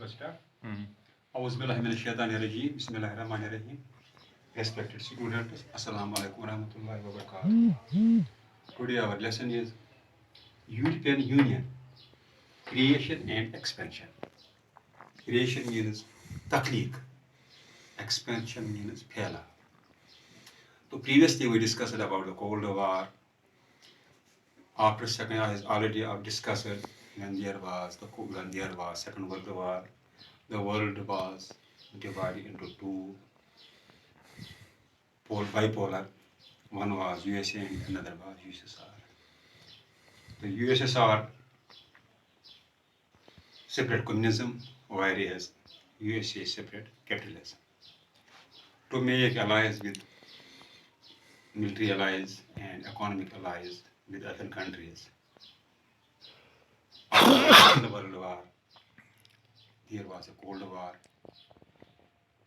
start. Auzubillahiminash-shaytanir-rajim. Bismillahir-rahmanir-rahim. Respected students, Assalamu alaikum warahmatullahi wabarakatuh. Today our lesson is European Union, creation and expansion. Creation means takhliq, expansion means phela. So previously we discussed about the Cold War. After second, I already discussed when there was Second World War. The world was divided into two bipolar. One was USA and another was USSR. The USSR separate communism, whereas USA separate capitalism. To make allies with military allies and economic allies with other countries. After the World War, there was a Cold War.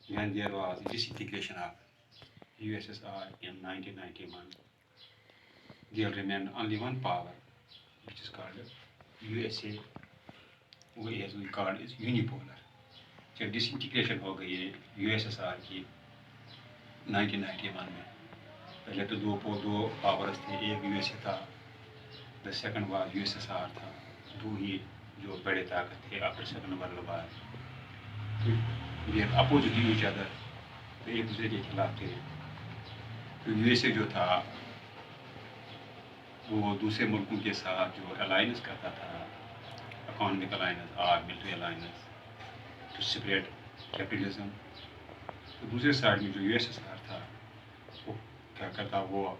When there was disintegration of USSR in 1991, there remained only one power, which is called USA, as we call it unipolar. जब disintegration हो गई है USSR की 1991 में, पहले तो दो powers थे, एक यूएसए था, द सेकंड वाज यूएसएसआर था, दो ही जो बड़े ताकत थे आफ्टर सेकंड वर्ल्ड वॉर, ये अपोजिट ईच अदर, तो एक दूसरे के खिलाफ थे। तो यूएसए जो था वो दूसरे मुल्कों के साथ जो अलायंस करता था, इकोनॉमिक अलायंस और military alliance to separate capitalism. तो दूसरे साइड में जो यूएसएसआर था वो क्या करता, वो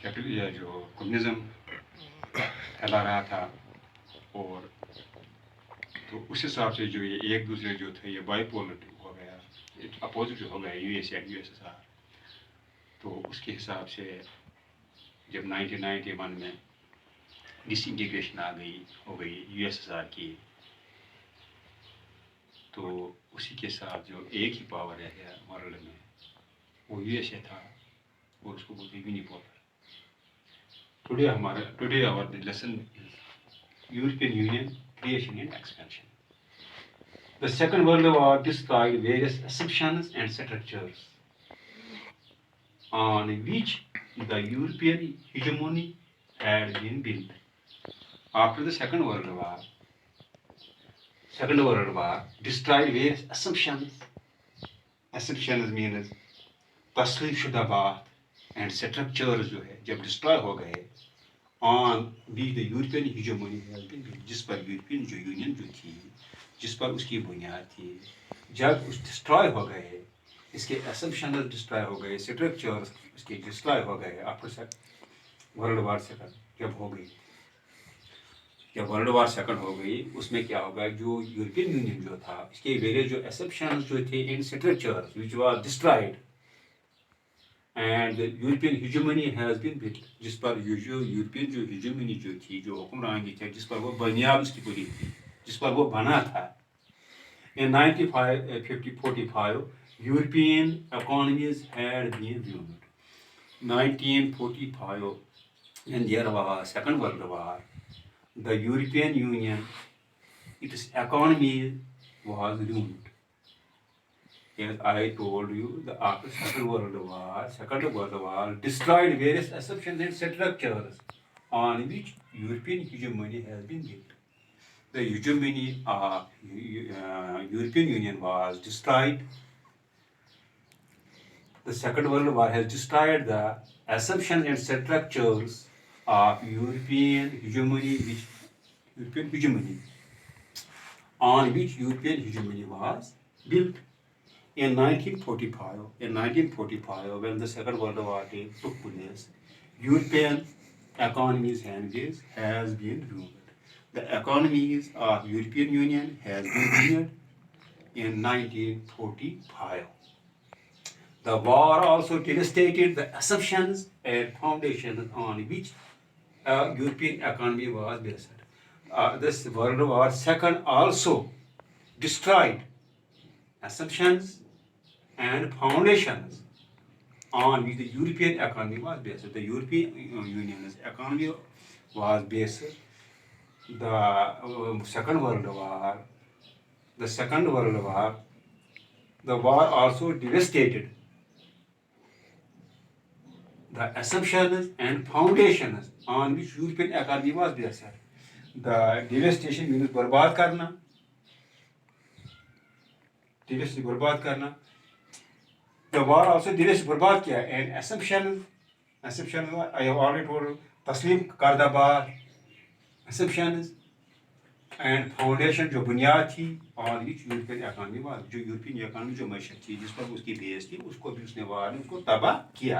कैपिटल या जो कम्युनिज्म फैला रहा था, और तो उस हिसाब से जो ये एक दूसरे जो थे ये बाइपोलर हो गया, अपोजिट हो गया यूएसए एंड यूएसएसआर। तो उसके हिसाब से जब 1991 में डिसइंटीग्रेशन हो गई यूएसएसआर की, तो उसी के साथ जो एक ही पावर रह गया वर्ल्ड में वो यूएसए था, और उसको बोलते हैं unipolar. Today our lesson is European Union, creation and expansion. The Second World War destroyed various assumptions and structures on which the European hegemony had been built. After the Second World War destroyed various assumptions. Assumptions means तस्लीम शुदा बात and structures जो है जब destroy हो गए, on which the European hegemony has been built, जिस पर यूरोपियन जो यूनियन जो थी, जिस पर उसकी बुनियाद थी, जब उस डिस्ट्रॉय हो गए, इसके असम्पशंस डिस्ट्रॉय हो गए, स्ट्रक्चर्स इसके डिस्ट्रॉय हो गए आफ्टर वर्ल्ड वार सेकंड जब हो गई, जब वर्ल्ड वार सेकंड हो गई, उसमें क्या होगा, जो यूरोपियन यूनियन जो था, इसके वेरियस जो असम्पशंस जो थे in structures which was destroyed and the European hegemony has been built, जिस पर यूरोपियन जो hegemony जो थी, जो हुक्मरानी थी, जिस पर वो बुनियाद उसकी पूरी थी, जिस पर वो बना था। In 1945, European economies had been ruined. 1945, when there was Second World War, the European Union, its economy was ruined. As I told you, after Second World War destroyed various assumptions and structures on which European hegemony has been built. The hegemony of European Union was destroyed. The Second World War has destroyed the assumptions and structures of European hegemony, on which European hegemony was built. In 1945, when the Second World War took place, European economies has been ruined. The economies of European Union has been ruined in 1945. The war also devastated the assumptions and foundations on which European economy was based. This World War Second also destroyed assumptions and foundations on which the European economy was based. The European Union's economy was based. The Second World War the Second World War, the war also devastated the assumptions and foundations on which European economy was based. The devastation means बर्बाद करना, devastation बर्बाद करना. The war also devastation बर्बाद किया, and assumptions I have already told, तस्लीम करदा बात, assumptions and foundation जो बुनियाद थी और which यूरोपियन इकोनॉमी वाज, जो यूरोपियन इकोनॉमी जो मैशत थी जिस पर उसकी बेस थी, उसको भी उसने वार ने उसको तबाह किया.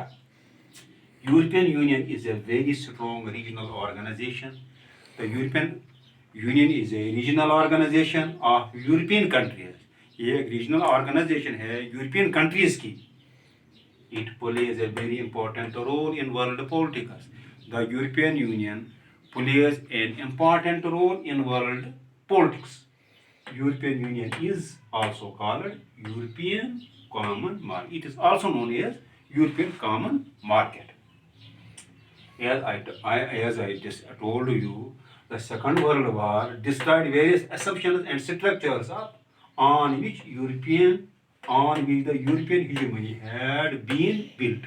European Union is a very strong regional organization. The European Union is a regional organization of European countries. ये एक regional organization है European countries की. It plays a very important role in world politics. The European Union plays an important role in world politics. European Union is also called European Common Market. It is also known as European Common Market. As I just told you, the Second World War destroyed various assumptions and structures on which the European hegemony had been built.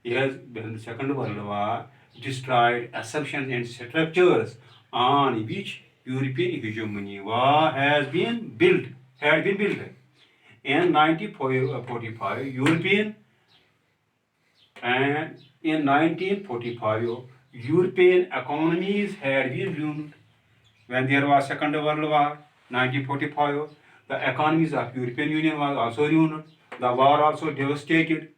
As the Second World War destroyed assumptions and structures on which European hegemony had been built. In 1945, in 1945, European economies had been ruined. When there was Second World War, 1945, the economies of European Union was also ruined. The war also devastated,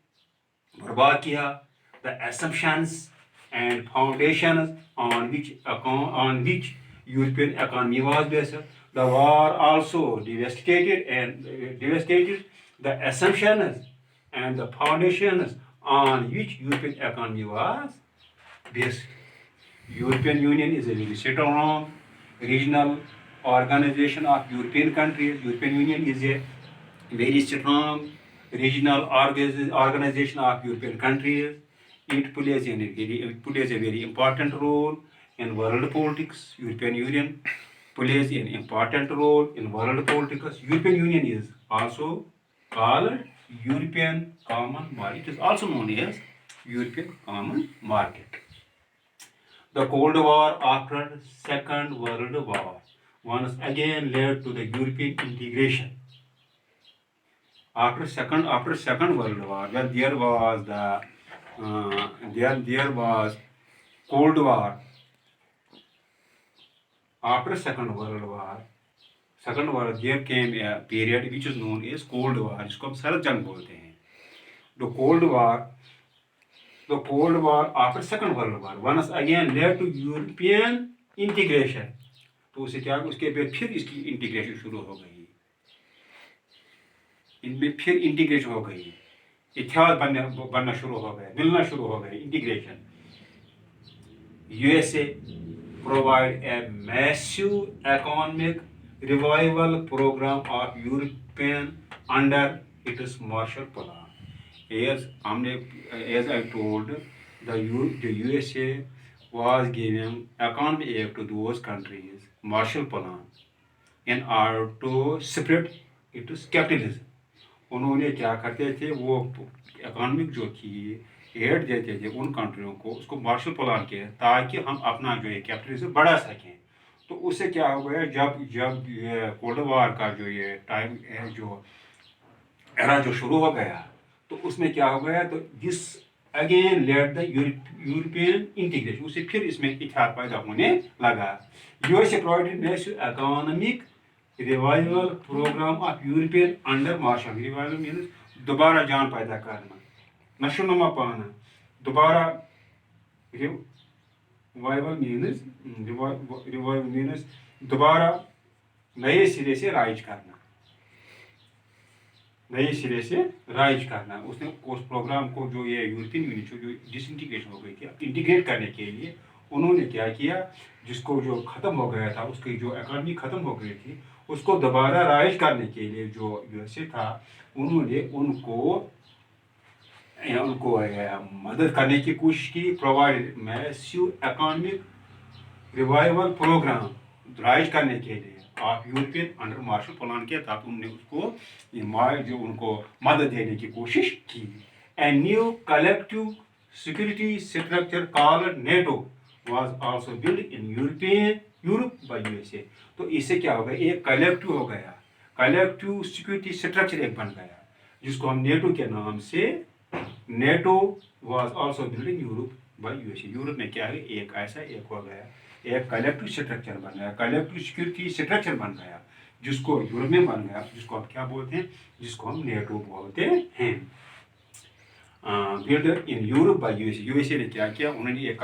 बर्बाद किया, the assumptions and foundations on which European economy was based. The war also devastated the assumptions and the foundations on which European economy was based. European Union is a very strong regional organization of European countries. European Union is a very strong regional organization of European countries. It plays a very important role in world politics. European Union plays an important role in world politics. European Union is also called European Common Market. It is also known as European Common Market. The Cold War after Second World War once again led to the European integration. After Second World War, when there was Cold War. After Second World War, there came a period which is known as Cold War, जिसको हम सरद जंग बोलते हैं. The Cold War after Second World War once again led to European integration. तो उसे क्या, उसके बाद फिर इसकी इंटीग्रेशन शुरू हो गई. इनमें फिर इंटीग्रेशन हो गई, इतिहाद बनना शुरू हो गए, मिलना शुरू हो गए, integration. USA provide a massive economic revival program of European under its Marshall Plan. As I told, the USA was giving economic aid to those countries, Marshall Plan, in order to spread its capitalism. उन्होंने क्या करते थे, वो economic जो थी add देते थे उन कंट्रियों को, उसको मार्शल प्लान के, ताकि हम अपना जो है कैपिटलिज्म बढ़ा सकें. तो उससे क्या हो गया, जब ये कोल्ड वार का जो ये टाइम जो एरा जो शुरू हो गया, तो उसमें क्या हो गया, तो this again led the European integration, उससे फिर इसमें इतिहाद पैदा होने लगा. USA provided massive economic revival program of European under Marshall. Revival means दोबारा जान पैदा करना, नशोनुमा पाना, दोबारा. रिवाइवल मीन्स दोबारा नए सिरे से राइज करना. उसने उस प्रोग्राम को, जो ये यूरोपियन यूनियन जो डिसइंटीग्रेशन हो गई थी, इंटीग्रेट करने के लिए उन्होंने क्या किया, जिसको जो ख़त्म हो गया था, उसकी जो इकॉनमी ख़त्म हो गई थी, उसको दोबारा राइज करने के लिए जो यूएसए था, उन्होंने उनको मदद करने की कोशिश की. Provide massive economic revival program rise करने के लिए of European under Marshall plan के तहत उन्होंने उसको जो उनको मदद देने की कोशिश की। A new collective security structure called NATO was also build in Europe by USA. तो इससे क्या हो गया, एक कलेक्टिव हो गया, कलेक्टिव सिक्योरिटी स्ट्रक्चर एक बन गया जिसको हम नेटो के नाम से, NATO was also build in Europe by USA. Europe में क्या है, एक ऐसा एक हो गया, एक कलेक्टिव स्ट्रक्चर बन गया, कलेक्टिव सिक्योरिटी स्ट्रक्चर बन गया जिसको यूरोप में बन गया, जिसको हम क्या बोलते हैं, जिसको हम नेटो बोलते हैं। Build in Europe by USA. USA ने क्या किया, उन्होंने एक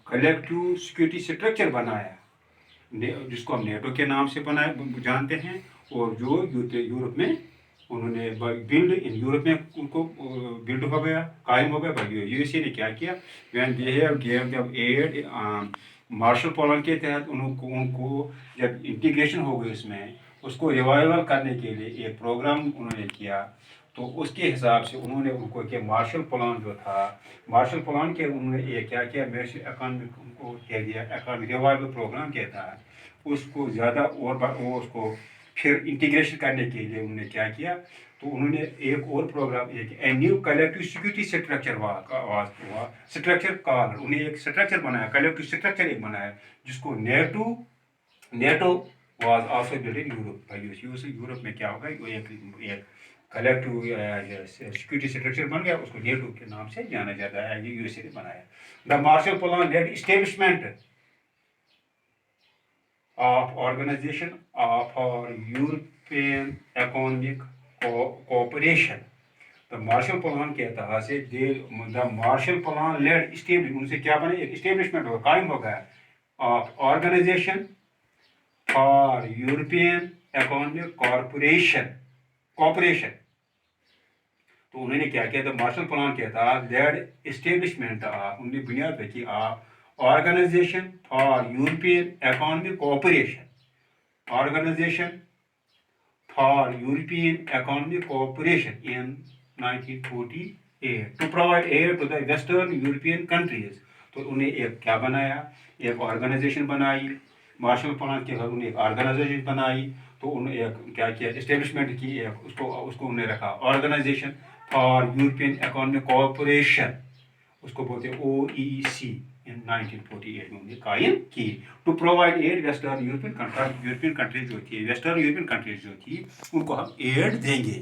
कलेक्टिव सिक्योरिटी स्ट्रक्चर बनाया जिसको हम नेटो के नाम से बनाए जानते हैं, और जो यूरोप में उन्होंने बिल्ड इन यूरोप में उनको बिल्ड हो गया, कायम हो गया। यूएसए ने क्या किया, when they have given them aid Marshall plan के तहत उनको जब इंटीग्रेशन हो गई उसमें, उसको रिवाइवल करने के लिए एक प्रोग्राम उन्होंने किया। तो उसके हिसाब से उन्होंने उनको क्या, मार्शल प्लान जो था, मार्शल प्लान के उन्होंने ये क्या किया, इकोनॉमिक उनको कह दिया, इकोनॉमिक रिवाइवल प्रोग्राम के तहत उसको ज़्यादा और वो उसको फिर इंटीग्रेशन करने के लिए उन्होंने क्या किया, तो उन्होंने एक और प्रोग्राम, एक a new collective security structure called, उन्हें एक स्ट्रक्चर बनाया, कलेक्टिव स्ट्रक्चर एक बनाया जिसको NATO was also build in Europe. Europe में क्या होगा, एक कलेक्टिव सिक्योरिटी स्ट्रक्चर बन गया, उसको नेटो के नाम से जाना जाता है, ये यूएसए ने बनाया। The Marshall plan led establishment of Organization for European Economic Cooperation। तो मार्शल प्लान के तहत से the Marshall plan led establish, उनसे क्या बने, एक स्टेब्लिशमेंट हो, कायम हो गया, of organization for European economic corporation. तो उन्होंने क्या किया, तो मार्शल प्लान के तहत लेड स्टेब्लिशमेंट, उन्होंने बुनियाद रखी organization for European economic cooperation, organization for European economic cooperation in 1948 to provide aid to the western European countries. तो उन्हें एक क्या बनाया, एक ऑर्गेनाइजेशन बनाई, मार्शल प्लान के बाद उन्हें एक ऑर्गेनाइजेशन बनाई। तो उन्होंने एक क्या किया, एस्टेब्लिशमेंट की, एक उसको उन्हें रखा organization for European economic cooperation, उसको बोलते हैं OEC। इन 1948 में उन्हें कायम की, to provide aid western European countries जो थी, वेस्टर्न यूरोपियन कंट्रीज जो थी उनको हम एड देंगे।